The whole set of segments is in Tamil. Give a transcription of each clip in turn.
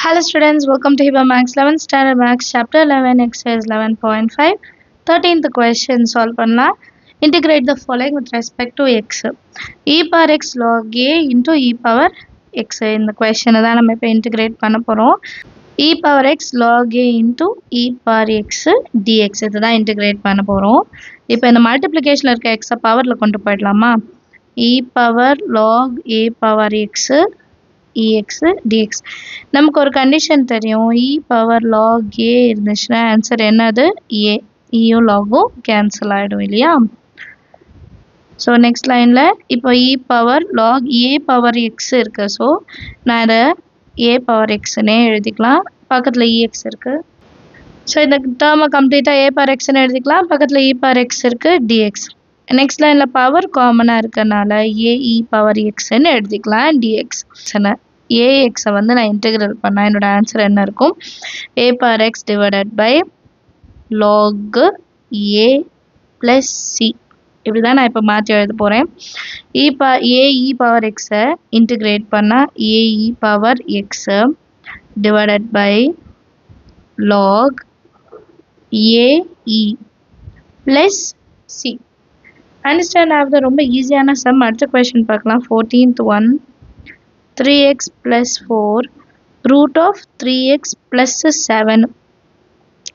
Hello students, welcome to Hiba Max 11th Standard Max Chapter 11 Exercise 11.5 13th question solve பண்ணலாம். Integrate the following with respect to x. e power x log a into e power x. இந்த question தான் நம்ம இப்போ integrate பண்ண போறோம். e power x log a into e power x dx இதுதான் integrate பண்ண போறோம். இப்போ இந்த multiplicationல இருக்க x பவர்ல கொண்டு போயிடலாமா? e power log a power x ex dx நமக்கு ஒரு கண்டிஷன் தெரியும் e பவர் log a இருந்துச்சுன்னா ஆன்சர் என்னது a eயும் logம் கேன்சல் ஆயிடும் இல்லையா ஸோ நெக்ஸ்ட் லைனில் இப்போ e power log a power x இருக்கு ஸோ நான் இதை a பவர் xன்னே எழுதிக்கலாம் பக்கத்தில் ex இருக்கு ஸோ இந்த டேர்மை கம்ப்ளீட்டாக a பவர் xன்னு எழுதிக்கலாம் பக்கத்தில் e பவர் x இருக்கு dx நெக்ஸ்ட் லைனில் பவர் காமனாக இருக்கனால a e பவர் xன்னு எழுதிக்கலாம் dx ax வந்து நான் இன்டெகிரல் பண்ணால் என்னோட ஆன்சர் என்ன இருக்கும் a power x divided by log a plus c இப்படி தான் நான் இப்போ மாற்றி எழுத போகிறேன் a e பவர் எக்ஸை இன்டிகிரேட் பண்ணால் a e power x divided by log a e plus c understand ஆகுது ரொம்ப ஈஸியான சம் அடுத்த கொஷின் பார்க்கலாம் 14th one 3x plus 4 root of 3x plus 7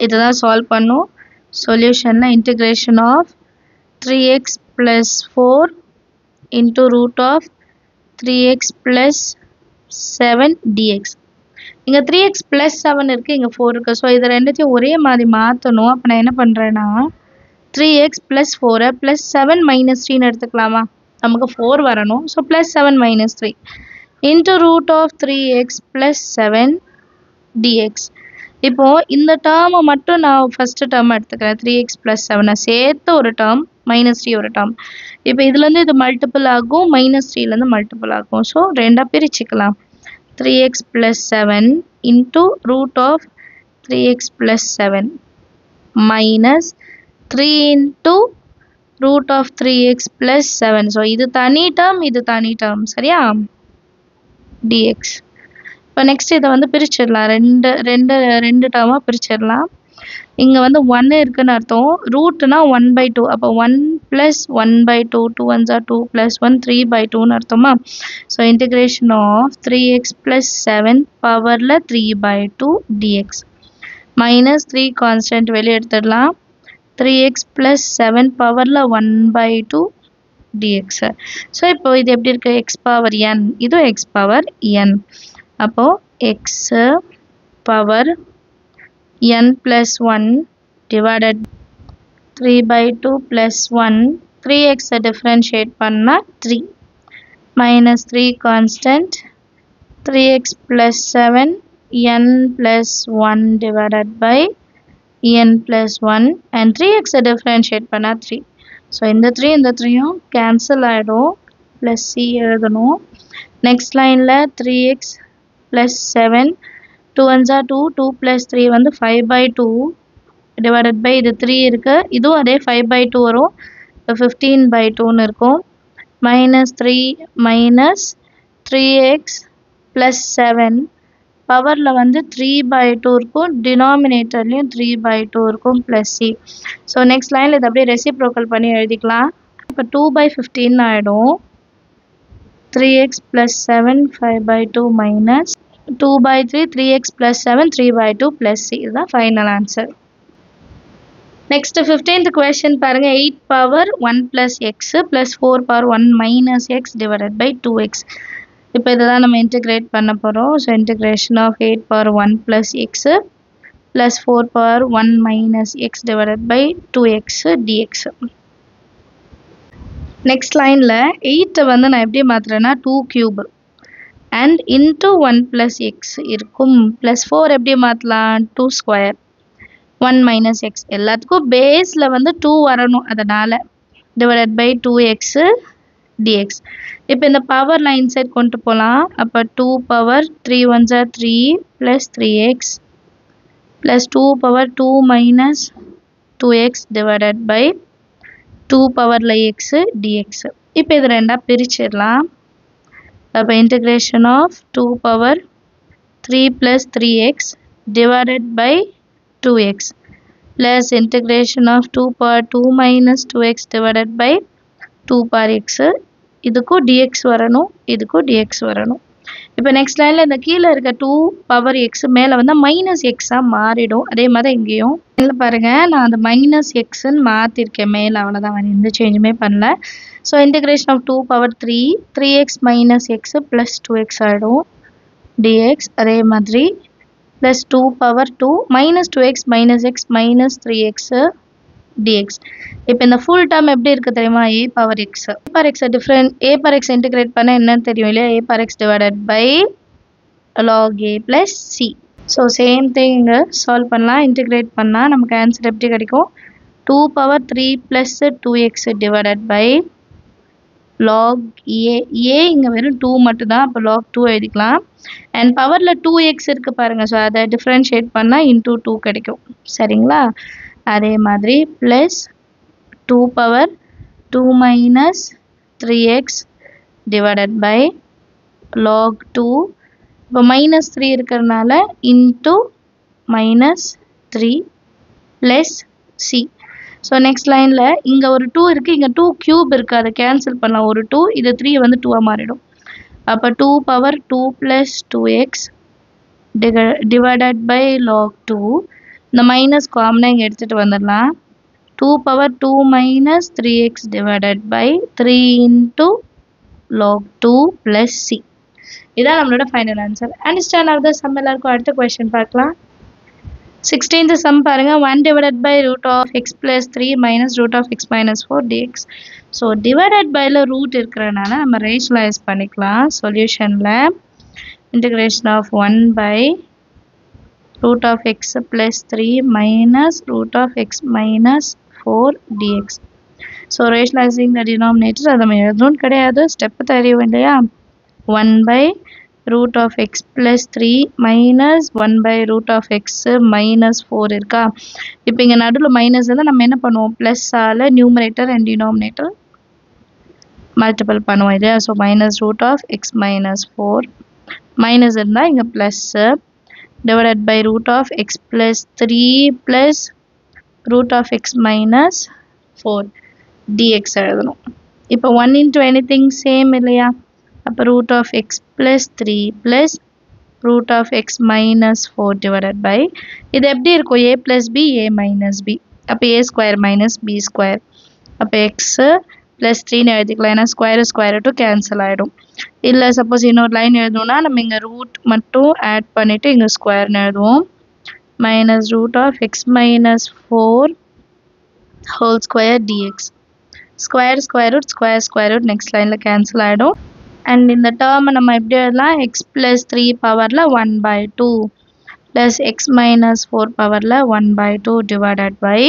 இதுதான் சால்வ் பண்ணும் சொல்யூஷன்ல integration of 3x plus 4 into root of 3x plus 7 dx இங்க 3x plus 7 இருக்கு இங்க 4 இருக்கு ஸோ இது ரெண்டுத்தையும் ஒரே மாதிரி மாற்றணும் அப்போ நான் என்ன பண்ணுறேன்னா 3x plus 4 plus 7 minus 3 எடுத்துக்கலாமா நமக்கு 4 வரணும் so plus 7 minus 3 into root of 3x plus 7 dx இப்போ இந்த டேர்மை மட்டும் நான் ஃபர்ஸ்ட் டேர்ம் எடுத்துக்கிறேன் 3x plus 7 சேர்த்து ஒரு டேர்ம் minus 3 ஒரு டேர்ம் இப்போ இதுலேருந்து இது மல்டிபிள் ஆகும் minus 3லேருந்து மல்டிபிள் ஆகும் ஸோ ரெண்டாக பிரிச்சுக்கலாம் 3x plus 7 into root of 3x plus 7 minus 3 into root of 3x plus 7 so இது தனி டேர்ம் சரியா dx இப்போ நெக்ஸ்ட் இதை வந்து பிரிச்சிடலாம் ரெண்டு டேர்மாக பிரிச்சிடலாம் இங்கே வந்து 1 இருக்குன்னு அர்த்தம் ரூட்னா 1/2 அப்போ 1 + 1/2 2 1s are 2 + 1 3/2ன்னு அர்த்தமா ஸோ இன்டிகிரேஷன் ஆஃப் 3x + 7 பவரில் 3/2 dx மைனஸ் 3 கான்ஸ்டன்ட் வெளியே எடுத்துடலாம் 3x + 7 பவரில் 1/2 dx ஸோ இப்போ இது எப்படி இருக்கு x பவர் n இது x பவர் n அப்போ x power n + 1 divided 3/2 + 1 3x differentiate பண்ணால் 3 minus 3 constant 3x + 7 n + 1 divided by n + 1 and 3x differentiate பண்ணா 3 so இந்த 3யும் cancel ஆயிடும் plus c எழுதணும் next lineல 3x plus 7 2 1s are 2 2 plus 3 வந்து 5/2 divided by இது 3 இருக்கு இதுவும் அதே 5/2 வரும் 15/2ன்னு இருக்கும் minus 3 minus 3x plus 7 பவரில் வந்து 3/2 இருக்கும் டினாமினேட்டர்லையும் 3/2 இருக்கும் ப்ளஸ் சி ஸோ நெக்ஸ்ட் லைனில் இதை அப்படியே ரெசிப்ரோக்கல் பண்ணி எழுதிக்கலாம் இப்போ 2/15 ஆகிடும் 3x + 7 5/2 minus 2/3 3x + 7 3/2 plus C இதுதான் final answer next 15th question பாருங்க 8 power 1 + x + 4 power 1 minus X divided by 2x இப்போ இதுதான் நம்ம இன்டிகிரேட் பண்ண போகிறோம் so integration of 8 power 1 + x + 4 power 1 minus X divided by 2x dx next லைனில் 8 வந்து நான் எப்படி மாற்றுறேன்னா 2 கியூப் அண்ட் இன்ட்டு 1 + x இருக்கும் ப்ளஸ் 4 எப்படி மாற்றலாம் 2 ஸ்கொயர் 1 மைனஸ் எக்ஸ் எல்லாத்துக்கும் பேஸில் வந்து 2 வரணும் அதனால் டிவைடட் பை 2x dx இப்போ இந்த பவர் லைன் சைட் கொண்டு போகலாம் அப்போ 2 power 3 1s are 3 + 3x + 2 power 2 minus 2x divided by 2 பவரில் x dx இப்போ இது ரெண்டாக பிரிச்சிடலாம் அப்போ integration of 2 power 3 plus 3x divided by 2x plus integration of 2 power 2 minus 2x divided by 2 power x. இதுக்கு dx வரணும், இதுக்கு dx வரணும். இப்போ நெக்ஸ்ட் லைன்ல இந்த கீழே இருக்க 2 பவர் x மேலே வந்து மைனஸ் எக்ஸாக மாறிடும். அதே மாதிரி இங்கேயும் இல்லை பாருங்க, நான் அந்த மைனஸ் எக்ஸ்ன்னு மாற்றிருக்கேன் மேலே, அவ்வளோதான், வேறு எந்த சேஞ்சுமே பண்ணல. So integration of 2 power 3 3x minus X plus 2x ஆகிடும் dx. அதே மாதிரி plus 2 power 2 minus 2x minus X minus 3x dx. இப்போ இந்த ஃபுல் டேர்ம் எப்படி இருக்குது தெரியுமா? a power x. a power x different, a power x integrate பண்ண என்னன்னு தெரியும் இல்லையா? a power x divided by log a plus c. So same thing இங்கே சால்வ் பண்ணலாம். இன்டிகிரேட் பண்ணால் நமக்கு ஆன்சர் எப்படி கிடைக்கும்? 2 power 3 plus 2x divided by log a. a இங்கே வெறும் 2 மட்டும் தான், அப்போ log 2 எழுதிக்கலாம். அண்ட் பவரில் 2x இருக்குது பாருங்கள், ஸோ அதை டிஃப்ரென்ஷியேட் பண்ணால் இன்டூ 2 கிடைக்கும். சரிங்களா? அதே மாதிரி plus 2 power 2 minus 3x divided by log 2. இப்போ மைனஸ் 3 இருக்கிறதுனால into minus 3 plus C. So next லைனில் இங்கே ஒரு 2 இருக்குது, இங்கே 2 க்யூப் இருக்குது, அதை கேன்சல் பண்ணலாம். ஒரு 2, இது 3 வந்து 2 மாறிடும். அப்போ 2 power 2 plus 2x divided by log 2. இந்த மைனஸ் காமனாக இங்கே எடுத்துகிட்டு வந்துடலாம். 2 power 2 minus 3x divided by 3 into log 2 plus C. இதான் நம்மளோட final answer. Understand of the sum எல்லாருக்கும் அடுத்த கொஸ்டின் பார்க்கலாம். 16th சம் பாருங்க. 1 divided by root of X plus 3 minus root of X minus 4 dx. So divided பைல ரூட் இருக்கிறனால நம்ம ரேஷனலைஸ் பண்ணிக்கலாம். சொல்யூஷனில் integration of 1 by root of x plus 3 minus root of x minus 4 dx. So rationalizing the denominator, அது நம்ம எதுவும் கிடையாது, ஸ்டெப் தெரியும் இல்லையா? 1 by root of x plus 3 minus 1 by root of x minus 4 இருக்கா? இப்போ இங்கே நடுவில் மைனஸ் இருந்தால் நம்ம என்ன பண்ணுவோம்? Plus all numerator and denominator multiple பண்ணுவோம் இல்லையா? So minus root of X minus 4 minus இருந்தால் இங்கே plus divided by root of x plus 3 plus root of x minus 4 dx எழுதணும். இப்போ 1 into anything same இல்லையா? அப்போ root of x plus 3 plus root of x minus 4 divided by, இது எப்படி இருக்கும்? a plus b, a minus b. அப்போ a square minus b square. அப்போ x plus 3 எழுதிக்கலாம், ஏன்னா ஸ்கொயர் ரூட்டு கேன்சல் ஆகிடும். இல்லை சப்போஸ் இன்னொரு லைன் எழுதணும்னா நம்ம இங்கே ரூட் மட்டும் ஆட் பண்ணிவிட்டு இங்கே ஸ்கொயர்னு எழுதுவோம். Minus root of X minus 4 whole square dx. Square root next லைனில் கேன்சல் ஆகிடும். அண்ட் இந்த டேர்மை நம்ம எப்படி எழுதலாம்? எக்ஸ் ப்ளஸ் 3 பவரில் 1/2 ப்ளஸ் எக்ஸ் மைனஸ் 4 பவரில் 1/2 டிவைடட் பை,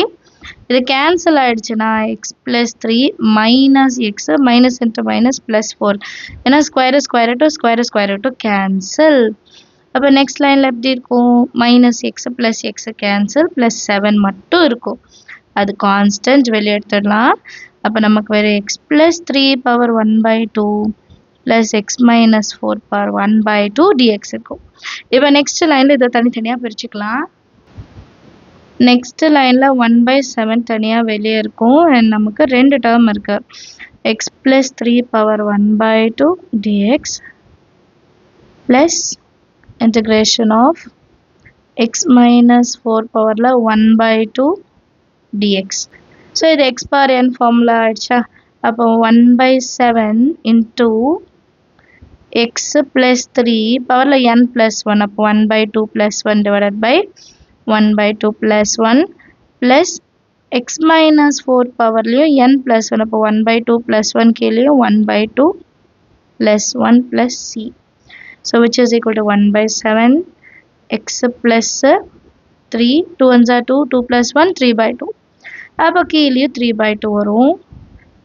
இது கேன்சல் ஆகிடுச்சுன்னா X plus 3 minus X minus into minus plus 4, ஏன்னா ஸ்கொயர் ரூட்டு கேன்சல். அப்போ நெக்ஸ்ட் லைனில் எப்படி இருக்கும்? Minus X plus X cancel plus 7 மட்டும் இருக்கும், அது கான்ஸ்டன்ட் வெளியே எடுத்துடலாம். அப்போ நமக்கு வேறு X plus 3 power 1/2 plus X minus 4 power 1/2 dx இருக்கும். இப்போ நெக்ஸ்ட் லைனில் இதை தனித்தனியாக பிரிச்சுக்கலாம். நெக்ஸ்ட் லைனில் 1/7 தனியாக வெளியே இருக்கும். அண்ட் நமக்கு 2 டேர்ம் இருக்குது. X plus 3 power 1/2 dx plus integration of X minus 4 பவரில் 1/2 dx. ஸோ இது எக்ஸ் பவர் n ஃபார்முலா ஆயிடுச்சா? அப்போ 1/7 இன்ட்டு எக்ஸ் ப்ளஸ் 3 பவரில் n ப்ளஸ் 1, அப்போ 1/2 plus 1 divided by 1/2 plus 1 plus x minus 4 பவர்லையும் n plus 1, அப்போ 1/2 plus 1 கீழேயும் 1/2 plus 1 plus c. So which is equal to 1/7 x plus 3, 2 1s are 2, 2 plus 1, 3/2. அப்போ கீழேயும் 3/2 வரும்.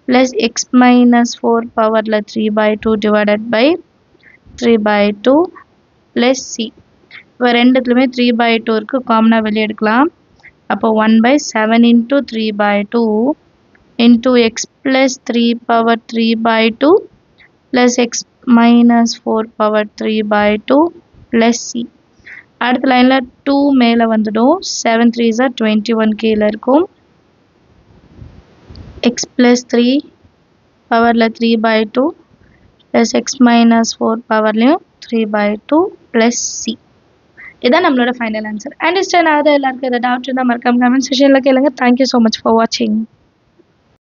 plus x minus 4 பவரில் 3/2 divided by 3/2 plus c. இப்போ ரெண்டுத்துலையுமே 3/2 இருக்குது, காமனாக வெளியே எடுக்கலாம். அப்போ 1/7 into 3/2 into X plus 3 power 3/2 plus X minus 4 power 3/2 plus C. அடுத்த லைனில் 2 மேலே வந்துடும். 7 3s are 21 கீழே இருக்கும். x plus 3 பவரில் 3/2 plus x minus 4 பவர்லையும் 3/2 plus c. இதான் நம்மளோட ஃபைனல் ஆன்சர். அண்டர்ஸ்டாண்ட் ஆகுது எல்லாருக்கும்? எதாவது டவுட் இருந்தால் மறக்காம கமெண்ட் செக்ஷனில் கேளுங்க. தேங்க்யூ ஸோ மச் ஃபார் வாட்சிங்.